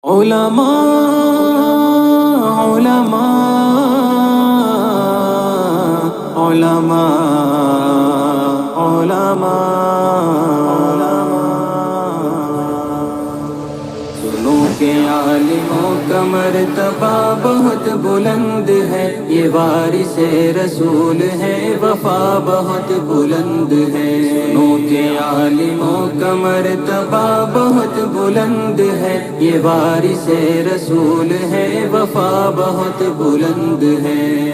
علماء علماء علماء علماء سنو کہ عالموں کا مرتبہ بہت بلند ہے، یہ وارث رسول ہے، وفا بہت بلند ہے۔ سنو کہ عالموں کا مرتبہ بہت بلند ہے، یہ وارث رسول ہے، وفا بہت بلند ہے۔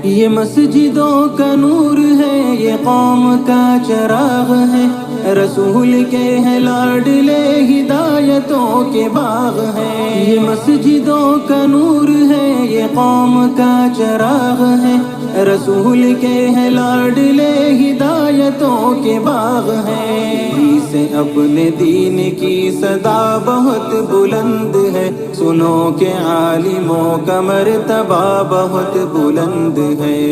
یہ مسجدوں کا نور ہے، یہ قوم کا چراغ ہے، رسول کے ہیں لاڈلے، ہدایتوں کے باغ ہیں۔ یہ مسجدوں کا نور ہے، یہ قوم کا چراغ ہے، رسول کے ہیں لاڈلے، ہدایتوں کے باغ ہیں۔ سے اپنے دین کی صدا بہت بلند ہے، سنو کہ عالموں کا مرتبہ بہت بلند ہے۔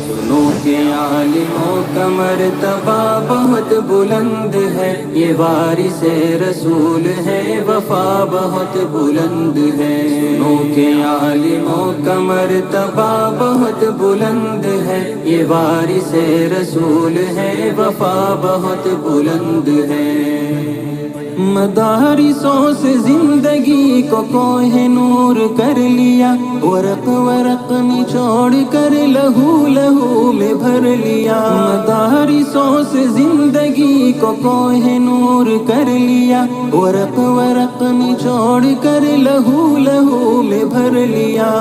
سنو کہ عالموں کا مرتبہ بہت بلند ہے، یہ وارث رسول ہے، وفا بہت بلند ہے۔ سنو کہ عالموں کا مرتبہ بہت بلند ہے، یہ وارث رسول ہے، وفا بہت بلند ہے۔ مدارسوں سے زندگی کو کوہ نور کر لیا، ورق ورق نچوڑ کر لہو لہو میں بھر لیا۔ مدارسوں سے زندگی کو کوہ نور کر لیا، ورق ورق نچوڑ کر لہو لہو میں بھر لیا۔